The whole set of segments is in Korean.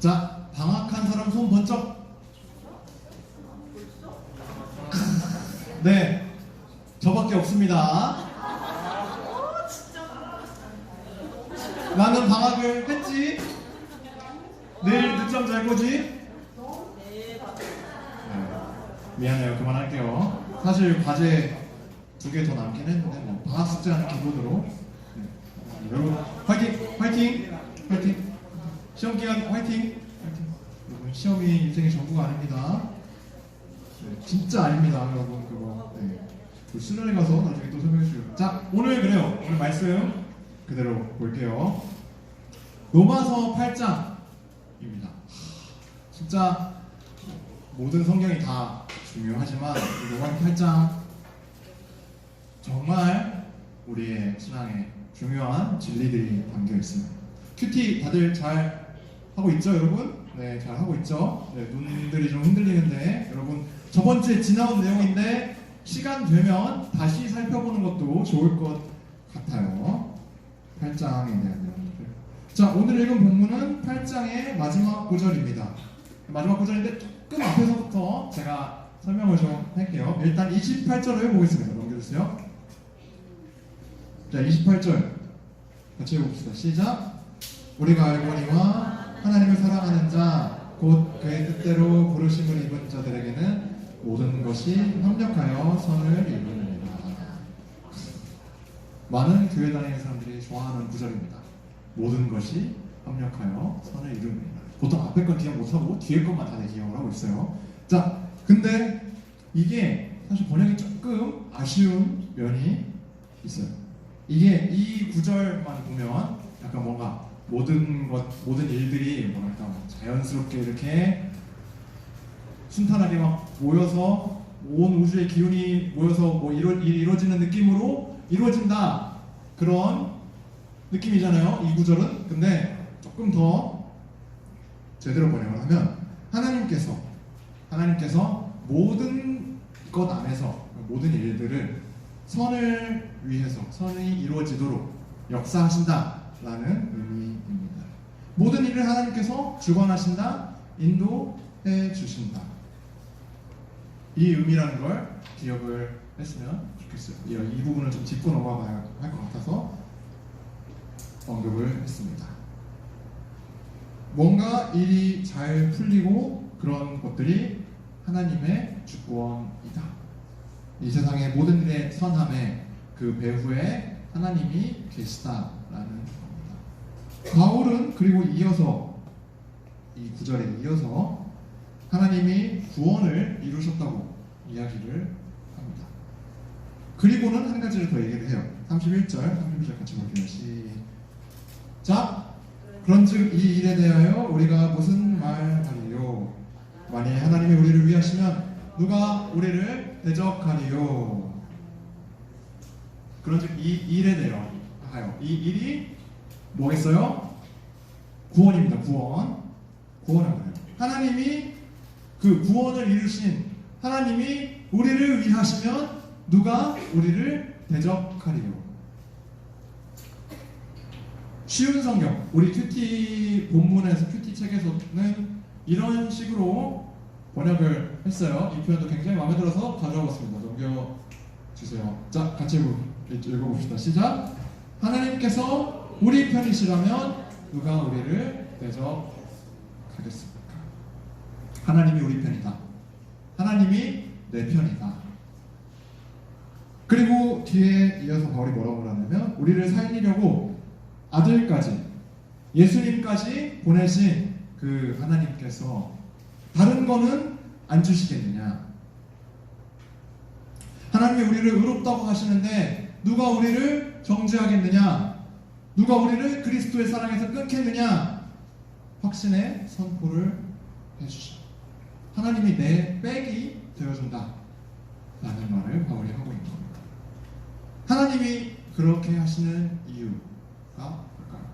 자, 방학한 사람 손 번쩍. 네, 저밖에 없습니다. 나는 방학을 했지. 내일 늦잠 잘 거지? 네, 미안해요. 그만할게요. 사실 과제 2개 더 남긴 했는데 뭐 방학 숙제하는 기본으로. 네. 여러분 화이팅! 화이팅! 화이팅! 시험 기간 화이팅! 화이팅! 여러분 시험이 인생의 전부가 아닙니다. 네, 진짜 아닙니다, 여러분. 그거. 네. 그 수련회 가서 나중에 또 설명해 주세요. 자, 오늘 그래요. 오늘 말씀 그대로 볼게요. 로마서 8장입니다. 진짜 모든 성경이 다 중요하지만 이 로마 8장 정말 우리의 신앙에 중요한 진리들이 담겨 있어요. 큐티 다들 잘 하고 있죠, 여러분? 네, 잘 하고 있죠. 네, 눈들이 좀 흔들리는데 여러분 저번 주에 지나온 내용인데 시간 되면 다시 살펴보는 것도 좋을 것 같아요. 8장에 대한 내용들. 자, 오늘 읽은 본문은 8장의 마지막 구절입니다. 마지막 구절인데 조금 앞에서부터 제가 설명을 좀 할게요. 일단 28절을 보겠습니다. 넘겨주세요. 자, 28절 같이 읽어봅시다. 시작. 우리가 알거니와 하나님을 사랑하는 자 곧 그의 뜻대로 부르심을 입은 자들에게는 모든 것이 협력하여 선을 이루느니라. 많은 교회 다니는 사람들이 좋아하는 구절입니다. 모든 것이 협력하여 선을 이루느니라. 보통 앞에 건 기억 못하고 뒤에 것만 다들 기억을 하고 있어요. 자, 근데 이게 사실 번역이 조금 아쉬운 면이 있어요. 이게 이 구절만 보면 약간 뭔가 모든 일들이 뭐랄까 자연스럽게 이렇게 순탄하게 막 모여서 온 우주의 기운이 모여서 뭐 이루어지는 느낌으로 이루어진다, 그런 느낌이잖아요, 이 구절은. 근데 조금 더 제대로 번역을 하면 하나님께서 모든 것 안에서 모든 일들을 선을 위해서 선이 이루어지도록 역사하신다라는 의미입니다. 모든 일을 하나님께서 주관하신다, 인도해 주신다. 이 의미라는 걸 기억을 했으면 좋겠어요. 이 부분을 좀 짚고 넘어가야 할 것 같아서 언급을 했습니다. 뭔가 일이 잘 풀리고 그런 것들이 하나님의 주권이다. 이 세상의 모든 일의 선함에 그 배후에 하나님이 계시다라는 겁니다. 바울은 그리고 이어서 이 구절에 이어서 하나님이 구원을 이루셨다고 이야기를 합니다. 그리고는 한 가지를 더 얘기를 해요. 31절 같이 볼게요. 시작. 그런즉 이 일에 대하여 우리가 무슨 말하리요? 만일 하나님이 우리를 위하시면 누가 우리를 대적하리요? 그런즉 이 일에 대하여 이 일이 뭐겠어요? 구원입니다. 구원을 말해요. 하나님이 그 구원을 이루신 하나님이 우리를 위하시면 누가 우리를 대적하리요? 쉬운 성경, 우리 큐티 본문에서 큐티 책에서는 이런 식으로 번역을 했어요. 이 표현도 굉장히 마음에 들어서 가져와 봤습니다. 넘겨주세요. 자, 같이 읽어봅시다. 시작. 하나님께서 우리 편이시라면 누가 우리를 대적하겠습니까? 하나님이 우리 편이다. 하나님이 내 편이다. 그리고 뒤에 이어서 바울이 뭐라고 하냐면 우리를 살리려고 아들까지, 예수님까지 보내신 그 하나님께서 다른 거는 안 주시겠느냐? 하나님이 우리를 의롭다고 하시는데 누가 우리를 정죄하겠느냐? 누가 우리를 그리스도의 사랑에서 끊겠느냐? 확신의 선포를 해주셔. 하나님이 내 백이 되어준다 라는 말을 바울이 하고 있는 겁니다. 하나님이 그렇게 하시는 이유가 뭘까요?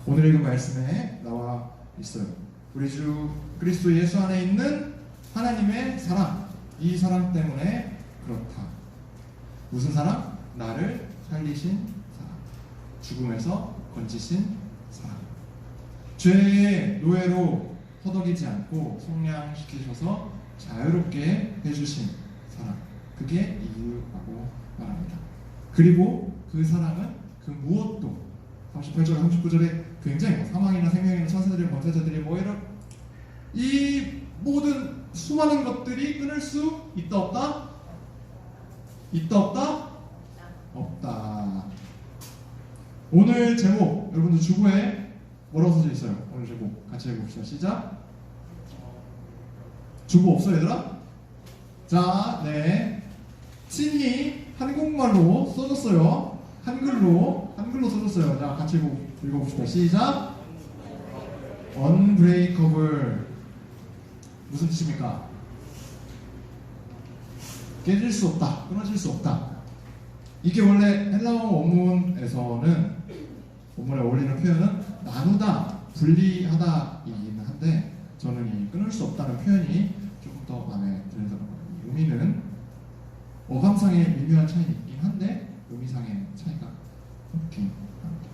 오늘 읽은 말씀에 나와 있어요. 우리 주 그리스도 예수 안에 있는 하나님의 사랑, 이 사랑 때문에 그렇다. 무슨 사랑? 나를 살리신 사랑, 죽음에서 건지신 사랑. 죄의 노예로 허덕이지 않고 속량시키셔서 자유롭게 해주신 사랑, 그게 이유라고 말합니다. 그리고 그 사랑은 그 무엇도 38절, 39절에 굉장히 사망이나 생명이나 천사들이 권세자들이 뭐 이런 이 모든 수많은 것들이 끊을 수 있다 없다? 있다 없다? 없다. 오늘 제목 여러분들 주보에 뭐라고 써져 있어요? 오늘 제목 같이 해봅시다. 시작. 주보 없어 얘들아? 자, 네. 친히 한국말로 써줬어요. 한글로 써줬어요. 자, 같이 읽어봅시다. 시작. Unbreakable. 무슨 뜻입니까? 깨질 수 없다, 끊어질 수 없다. 이게 원래 헬라어 원문에서는 원문에 어울리는 표현은 나누다, 분리하다이긴 한데 저는 이 끊을 수 없다는 표현이 조금 더 마음에 들더라고요. 의미는 어감상의 미묘한 차이는 있긴 한데 의미상의 차이가 없긴 합니다.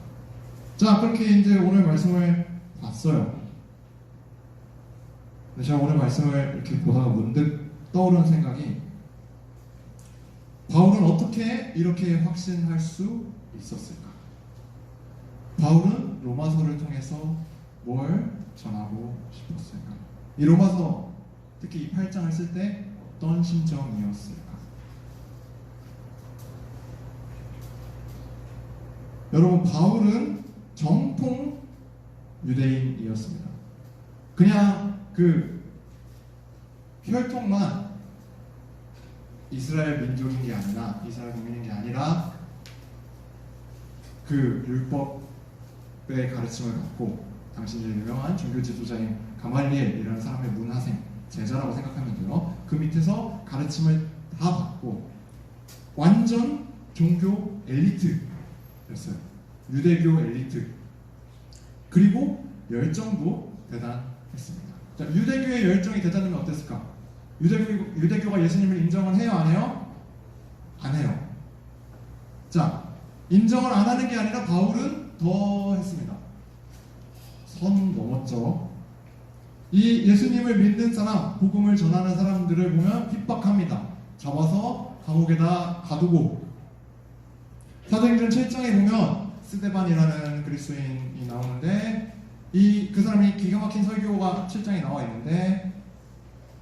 자, 그렇게 이제 오늘 말씀을 봤어요. 근데 제가 오늘 말씀을 이렇게 보다가 문득 떠오른 생각이, 바울은 어떻게 이렇게 확신할 수 있었을까? 바울은 로마서를 통해서 뭘 전하고 싶었을까? 이 로마서, 특히 이 8장을 쓸 때 어떤 심정이었을까? 여러분, 바울은 정통 유대인이었습니다. 그냥 그 혈통만 이스라엘 민족인 게 아니라, 이스라엘 국민인 게 아니라 그 율법의 가르침을 받고, 당신이 유명한 종교 지도자인 가말리엘이라는 사람의 문하생, 제자라고 생각하면 돼요. 그 밑에서 가르침을 다 받고 완전 종교 엘리트였어요. 유대교 엘리트. 그리고 열정도 대단했습니다. 자, 유대교의 열정이 대단하면 어땠을까? 유대교가 예수님을 인정을 해요, 안 해요? 안 해요. 자, 인정을 안 하는 게 아니라 바울은 더 했습니다. 선 넘었죠. 이 예수님을 믿는 사람, 복음을 전하는 사람들을 보면 핍박합니다. 잡아서 감옥에다 가두고, 사도행전 7장에 보면 스데반이라는 그리스도인이 나오는데, 그 사람이 기가 막힌 설교가 7장에 나와 있는데,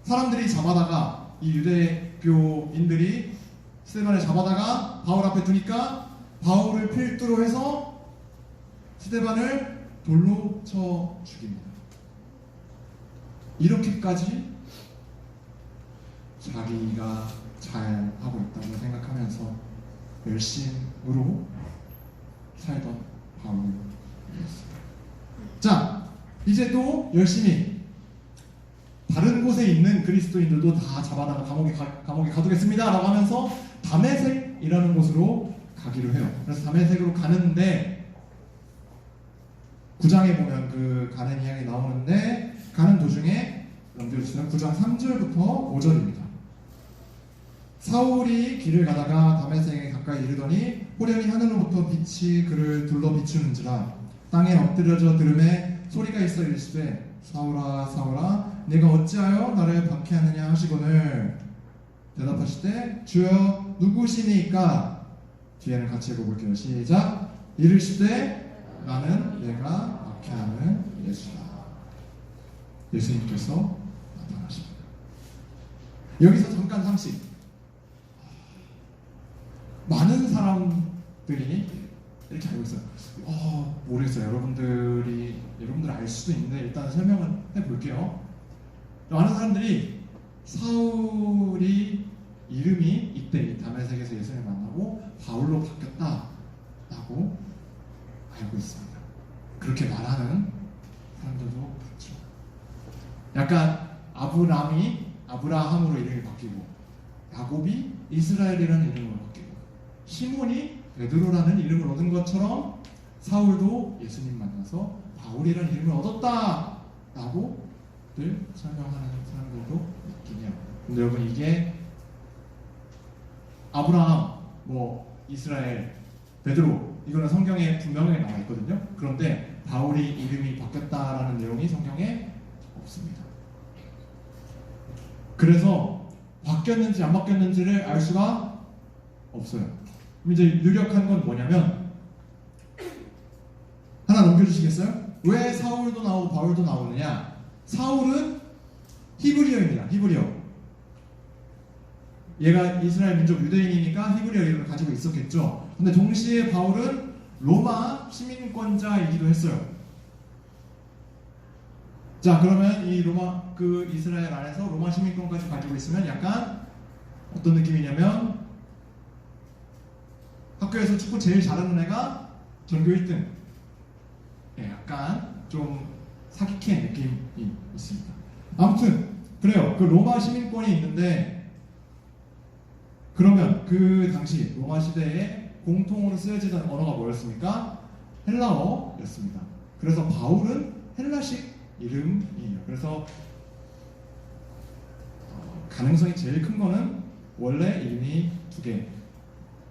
사람들이 잡아다가, 이 유대교인들이 스데반을 잡아다가 바울 앞에 두니까 바울을 필두로 해서 스데반을 돌로 쳐 죽입니다. 이렇게까지 자기가 잘 하고 있다고 생각하면서 열심으로 살던 바울이었습니다. 자, 이제 또 열심히 다른 곳에 있는 그리스도인들도 다 잡아다가 감옥에 가두겠습니다 라고 하면서 다메섹이라는 곳으로 가기로 해요. 그래서 다메섹으로 가는데 9장에 보면 그 가는 이야기 나오는데, 가는 도중에 넘겨주시면 9장 3절부터 5절입니다. 사울이 길을 가다가 다메섹에 가까이 이르더니 호련히 하늘로부터 빛이 그를 둘러 비추는지라 땅에 엎드려져 들음에 소리가 있어 이르시되 사울아 사울아 내가 어찌하여 나를 박해하느냐 하시거늘 대답하시되 주여 누구시니까? 뒤에는 같이 읽어볼게요. 시작. 이르시되 나는 내가 박해하는 예수다. 예수님께서 나타나십니다. 여기서 잠깐 상식. 많은 사람들이 이렇게 알고 있어요. 모르겠어요. 여러분들 알 수도 있는데 일단 설명을 해볼게요. 많은 사람들이 사울이 이름이 이때 이 다메섹에서 예수님을 만나고 바울로 바뀌었다라고 알고 있습니다. 그렇게 말하는 사람들도 그렇죠. 약간 아브라함으로 이름이 바뀌고, 야곱이 이스라엘이라는 이름으로 바뀌고, 시몬이 베드로라는 이름을 얻은 것처럼 사울도 예수님 만나서 바울이라는 이름을 얻었다라고 늘 설명하는 사람들도 있긴 해요. 근데 여러분, 이게 아브라함, 이스라엘, 베드로, 이거는 성경에 분명하게 나와 있거든요. 그런데 바울이 이름이 바뀌었다라는 내용이 성경에 없습니다. 그래서 바뀌었는지 안 바뀌었는지를 알 수가 없어요. 이제 유력한 건 뭐냐면 하나 넘겨주시겠어요? 왜 사울도 나오고 바울도 나오느냐? 사울은 히브리어입니다. 히브리어. 얘가 이스라엘 민족 유대인이니까 히브리어 이름을 가지고 있었겠죠. 근데 동시에 바울은 로마 시민권자이기도 했어요. 자, 그러면 이 로마 이스라엘 안에서 로마 시민권까지 가지고 있으면 약간 어떤 느낌이냐면 학교에서 축구 제일 잘하는 애가 전교 1등. 네, 약간 좀 사기캐 느낌이 있습니다. 아무튼 그래요. 그 로마 시민권이 있는데 그러면 그 당시 로마 시대에 공통으로 쓰여지던 언어가 뭐였습니까? 헬라어였습니다. 그래서 바울은 헬라식 이름이에요. 그래서 가능성이 제일 큰 거는 원래 이름이 두 개,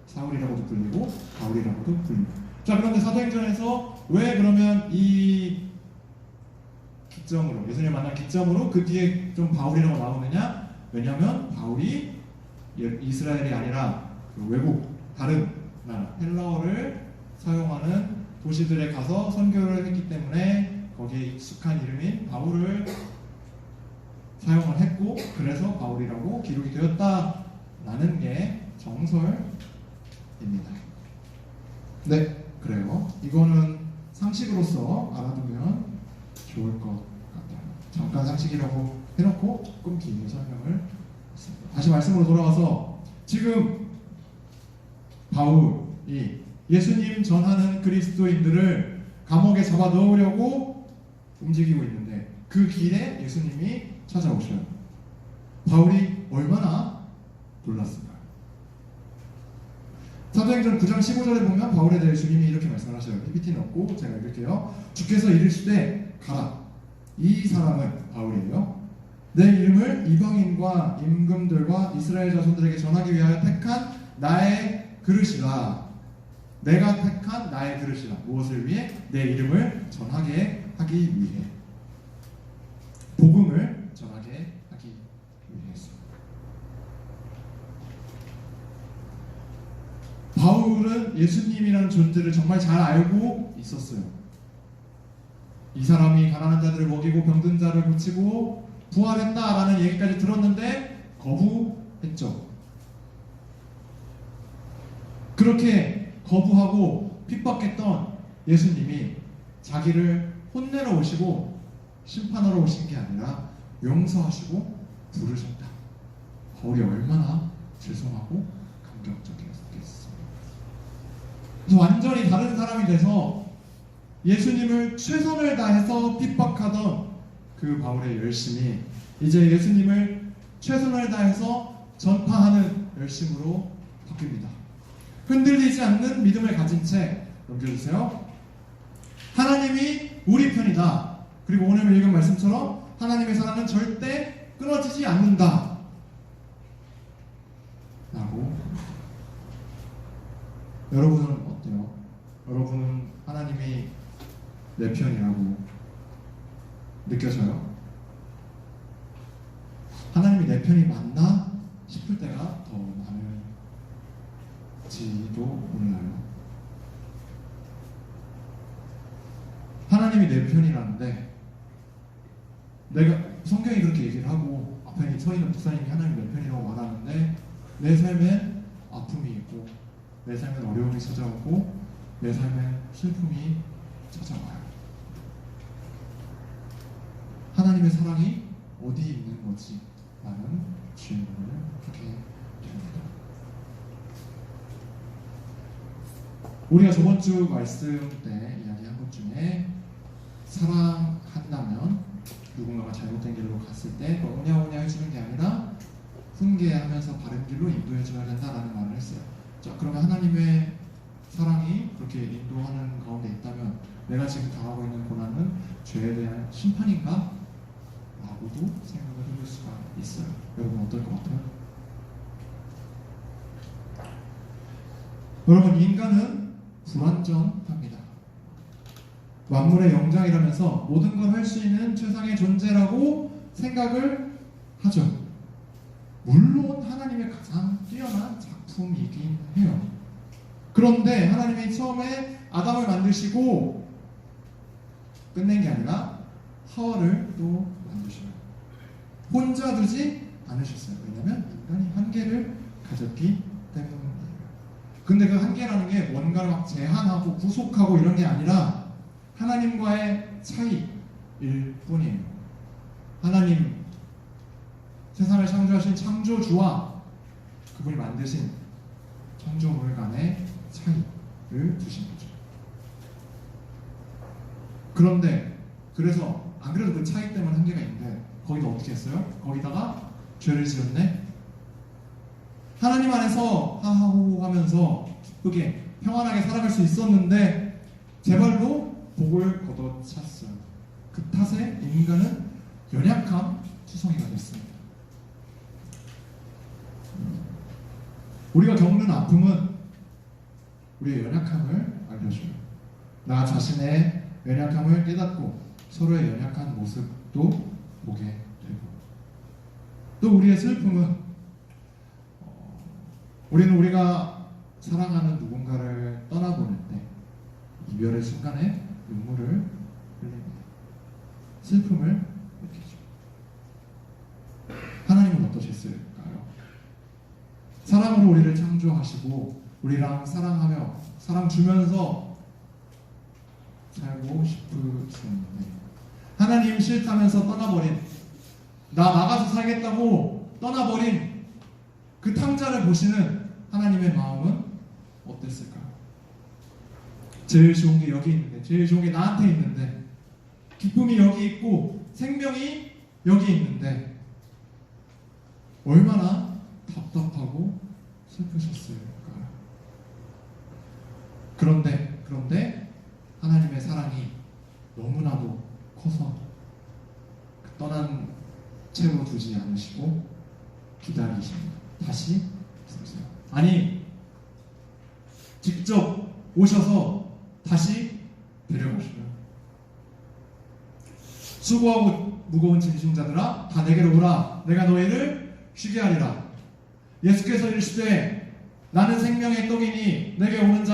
사울이라고도 불리고 바울이라고도 불리고. 자, 그런데 사도행전에서 왜 그러면 이 기점으로 예수님 만난 기점으로 그 뒤에 좀 바울이라고 나오느냐? 왜냐하면 바울이 이스라엘이 아니라 그 외국 다른 나라 헬라어를 사용하는 도시들에 가서 선교를 했기 때문에 거기에 익숙한 이름인 바울을 사용을 했고 그래서 바울이라고 기록이 되었다라는 게 정설입니다. 네, 그래요. 이거는 상식으로서 알아두면 좋을 것 같아요. 잠깐 상식이라고 해놓고 조금 긴 설명을 했습니다. 다시 말씀으로 돌아와서 지금 바울이 예수님 전하는 그리스도인들을 감옥에 잡아 넣으려고 움직이고 있는데 그 길에 예수님이 찾아오셔요. 바울이 얼마나 놀랐을까요? 사도행전 9장 15절에 보면 바울에 대해 주님이 이렇게 말씀을 하셔요. PPT는 없고 제가 읽을게요. 주께서 이르시되 가라. 이 사람은 바울이에요. 내 이름을 이방인과 임금들과 이스라엘 자손들에게 전하기 위하여 택한 나의 그릇이라. 내가 택한 나의 그릇이라. 무엇을 위해? 내 이름을 전하게 하기 위해. 복음을 전하게 하기 위해서. 바울은 예수님이라는 존재를 정말 잘 알고 있었어요. 이 사람이 가난한 자들을 먹이고 병든 자를 고치고 부활했다라는 얘기까지 들었는데 거부했죠. 그렇게 거부하고 핍박했던 예수님이 자기를 혼내러 오시고 심판하러 오신 게 아니라 용서하시고 부르셨다. 바울이 얼마나 죄송하고 감격적이었겠습니까? 그래서 완전히 다른 사람이 돼서 예수님을 최선을 다해서 핍박하던 그 바울의 열심이 이제 예수님을 최선을 다해서 전파하는 열심으로 바뀝니다. 흔들리지 않는 믿음을 가진 채 넘겨주세요. 하나님이 우리 편이다. 그리고 오늘 읽은 말씀처럼 하나님의 사랑은 절대 끊어지지 않는다 라고. 여러분은 어때요? 여러분은 하나님이 내 편이라고 느껴져요? 하나님이 내 편이 맞나 싶을 때가 더 많을지도 몰라요. 하나님이 내 편이라는데 내가 성경이 그렇게 얘기를 하고 앞에 서 있는 목사님이 하나님 내 편이라고 말하는데 내 삶엔 아픔이 있고 내 삶엔 어려움이 찾아오고 내 삶엔 슬픔이 찾아와요. 하나님의 사랑이 어디 있는 거지? 라는 질문을 하게 됩니다. 우리가 저번 주 말씀 때 이야기한 것 중에 사랑한다면 누군가가 잘못된 길로 갔을 때 오냐오냐 해주는 게 아니라 훈계하면서 바른 길로 인도해줘야 된다라는 말을 했어요. 자, 그러면 하나님의 사랑이 그렇게 인도하는 가운데 있다면 내가 지금 당하고 있는 고난은 죄에 대한 심판인가? 라고도 생각을 해볼 수가 있어요. 여러분 어떨 것 같아요? 여러분 인간은 불완전합니다. 만물의 영장이라면서 모든 걸 할 수 있는 최상의 존재라고 생각을 하죠. 물론 하나님의 가장 뛰어난 작품이긴 해요. 그런데 하나님이 처음에 아담을 만드시고 끝낸 게 아니라 하와를 또 만드셔요. 혼자 두지 않으셨어요. 왜냐하면 인간이 한계를 가졌기 때문이에요. 근데 그 한계라는 게 뭔가를 막 제한하고 구속하고 이런 게 아니라 하나님과의 차이일 뿐이에요. 하나님, 세상을 창조하신 창조주와 그분이 만드신 창조물 간의 차이를 두신 거죠. 그런데 그래서 안 그래도 그 차이 때문에 한계가 있는데 거기다 어떻게 했어요? 거기다가 죄를 지었네? 하나님 안에서 하하호 하면서 기쁘게 평안하게 살아갈 수 있었는데 제발로 복을 걷어찼어요. 그 탓에 인간은 연약함 투성이가 됐습니다. 우리가 겪는 아픔은 우리의 연약함을 알려줘요. 나 자신의 연약함을 깨닫고 서로의 연약한 모습도 보게 되고, 또 우리의 슬픔은 우리는 우리가 사랑하는 누군가를 떠나보낼 때 이별의 순간에 눈물을 흘립니다. 슬픔을 느끼죠. 하나님은 어떠셨을까요? 사랑으로 우리를 창조하시고 우리랑 사랑하며 사랑 주면서 살고 싶으셨는데 하나님 싫다면서 떠나버린, 나 나가서 살겠다고 떠나버린 그 탕자를 보시는 하나님의 마음은 어땠을까요? 제일 좋은 게 여기 있는데, 제일 좋은 게 나한테 있는데, 기쁨이 여기 있고 생명이 여기 있는데 얼마나 답답하고 슬프셨을까요? 그런데 하나님의 사랑이 너무나도 커서 떠난 채로 두지 않으시고 기다리십니다. 다시 오세요. 아니, 직접 오셔서 다시 데려가시고요. 수고하고 무거운 짐승자들아 다 내게로 오라. 내가 너희를 쉬게 하리라. 예수께서 이르시되 나는 생명의 떡이니 내게 오는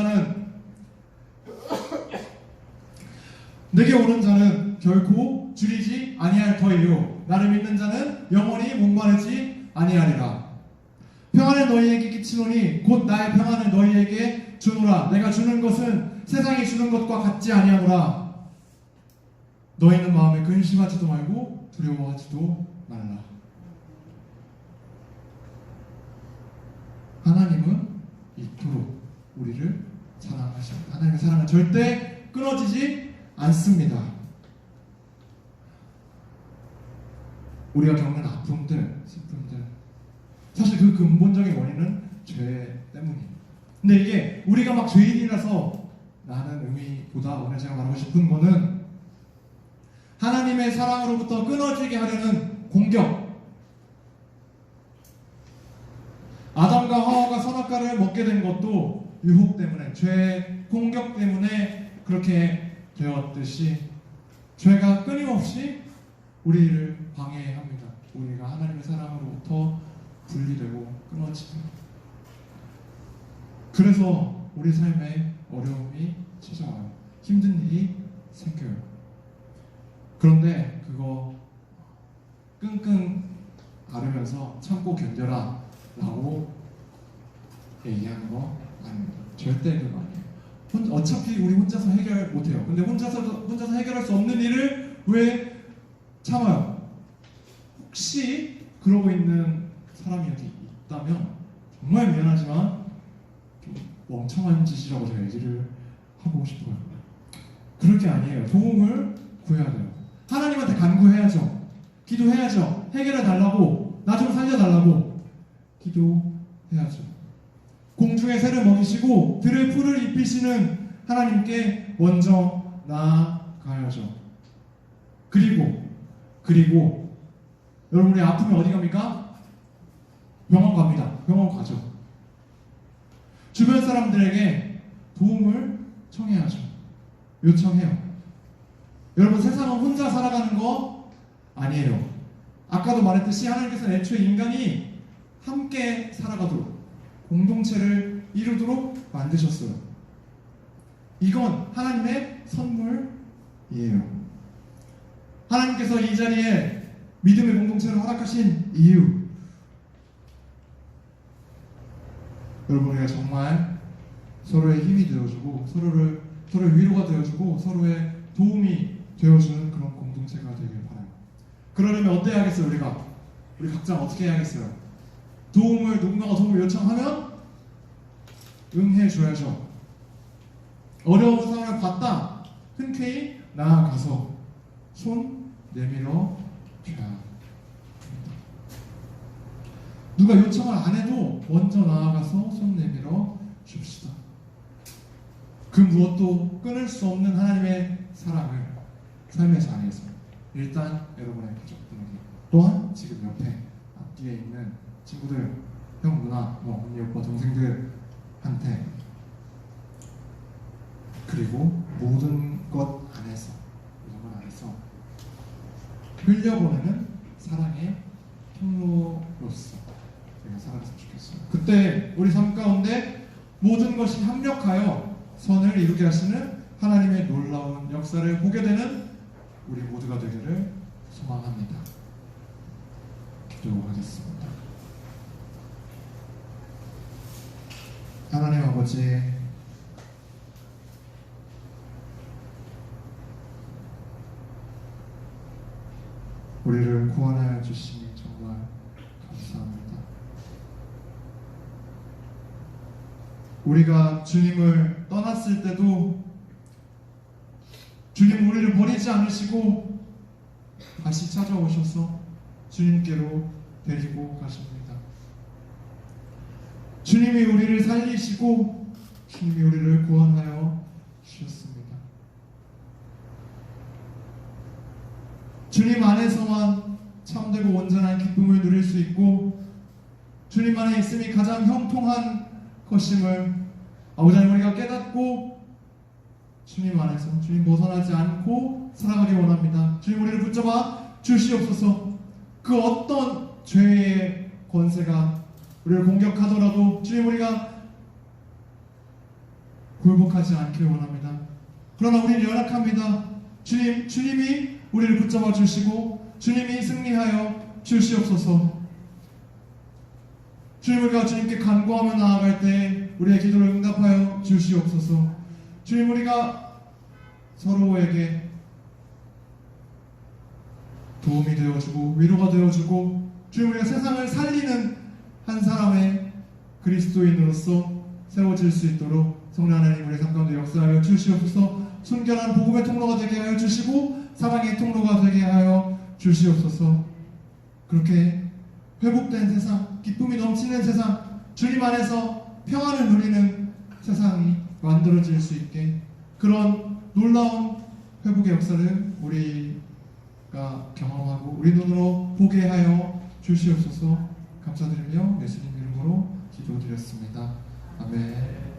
자는 결코 줄이지 아니할 터이요 나를 믿는 자는 영원히 목마르지 아니하리라. 평안을 너희에게 끼치노니 곧 나의 평안을 너희에게 주노라. 내가 주는 것은 세상이 주는 것과 같지 아니하노라. 너희는 마음에 근심하지도 말고 두려워하지도 말라. 하나님은 이토록 우리를 사랑하십니다. 하나님의 사랑은 절대 끊어지지 않습니다. 우리가 겪는 아픔들, 슬픔들, 사실 그 근본적인 원인은 죄 때문이에요. 근데 이게 우리가 막 죄인이라서 라는 의미보다 오늘 제가 말하고 싶은 거는 하나님의 사랑으로부터 끊어지게 하려는 공격, 아담과 하와가 선악과를 먹게 된 것도 유혹 때문에, 죄 공격 때문에 그렇게 되었듯이 죄가 끊임없이 우리를 방해합니다. 우리가 하나님의 사랑으로부터 분리되고 끊어집니다. 그래서 우리 삶에 어려움이 찾아와요. 힘든 일이 생겨요. 그런데 그거 끙끙 앓으면서 참고 견뎌라 라고 얘기하는 거 아닙니다. 절대 그거 아니에요. 어차피 우리 혼자서 해결 못해요. 근데 혼자서 해결할 수 없는 일을 왜 참아요? 혹시 그러고 있는 사람이 여기 있다면 정말 미안하지만 좀 멍청한 짓이라고 제가 얘기를 하고 싶어요. 그럴 게 아니에요. 도움을 구해야 돼요. 하나님한테 간구해야죠. 기도해야죠. 해결해 달라고, 나 좀 살려달라고 기도해야죠. 공중의 새를 먹이시고 들의 풀을 입히시는 하나님께 먼저 나아가야죠. 그리고 여러분, 우리 아프면 어디 갑니까? 병원 갑니다. 병원 가죠. 주변 사람들에게 도움을 청해야죠. 요청해요. 여러분, 세상은 혼자 살아가는 거 아니에요. 아까도 말했듯이 하나님께서는 애초에 인간이 함께 살아가도록, 공동체를 이루도록 만드셨어요. 이건 하나님의 선물이에요. 하나님께서 이 자리에 믿음의 공동체를 허락하신 이유, 여러분, 우리가 정말 서로의 힘이 되어주고 서로의 위로가 되어주고 서로의 도움이 되어주는 그런 공동체가 되길 바라요. 그러려면 어떻게 해야겠어요? 우리 각자 어떻게 해야겠어요? 누군가가 도움을 요청하면 응해줘야죠. 어려운 상황을 봤다, 흔쾌히 나아가서 손 내밀어 줘야 합니다. 누가 요청을 안 해도 먼저 나아가서 손 내밀어 줍시다. 그 무엇도 끊을 수 없는 하나님의 사랑을 삶의 자리에서 일단 여러분의 가족분에게, 또한 지금 옆에 앞뒤에 있는 친구들, 형, 누나, 언니, 오빠, 동생들한테, 그리고 모든 것 안에서, 흘려보내는 사랑의 통로로서 우리가 살아갔으면 좋겠어요. 그때 우리 삶 가운데 모든 것이 합력하여 선을 이루게 하시는 하나님의 놀라운 역사를 보게 되는 우리 모두가 되기를 소망합니다. 기도하겠습니다. 하나님 아버지, 우리를 구원하여 주시니 정말 감사합니다. 우리가 주님을 떠났을 때도 주님 우리를 버리지 않으시고 다시 찾아오셔서 주님께로 데리고 가십니다. 주님이 우리를 살리시고 주님이 우리를 구원하여 주셨습니다. 주님 안에서만 참되고 온전한 기쁨을 누릴 수 있고 주님 안에 있음이 가장 형통한 것임을 아버지 하나님 우리가 깨닫고 주님 안에서 주님 벗어나지 않고 살아가기 원합니다. 주님 우리를 붙잡아 주시옵소서. 그 어떤 죄의 권세가 우리를 공격하더라도 주님 우리가 굴복하지 않기를 원합니다. 그러나 우리는 연약합니다. 주님이 우리를 붙잡아 주시고 주님이 승리하여 주시옵소서. 주님 우리가 주님께 간구하며 나아갈 때 우리의 기도를 응답하여 주시옵소서. 주님 우리가 서로에게 도움이 되어주고 위로가 되어주고 주님 우리가 세상을 살리는 한 사람의 그리스도인으로서 세워질 수 있도록 성령 하나님 우리 삶 가운데 역사하여 주시옵소서. 순결한 복음의 통로가 되게 하여 주시고 사랑의 통로가 되게 하여 주시옵소서. 그렇게 회복된 세상, 기쁨이 넘치는 세상, 주님 안에서 평안을 누리는 세상이 만들어질 수 있게 그런 놀라운 회복의 역사를 우리가 경험하고 우리 눈으로 보게 하여 주시옵소서. 감사드리며 예수님 이름으로 기도드렸습니다. 아멘.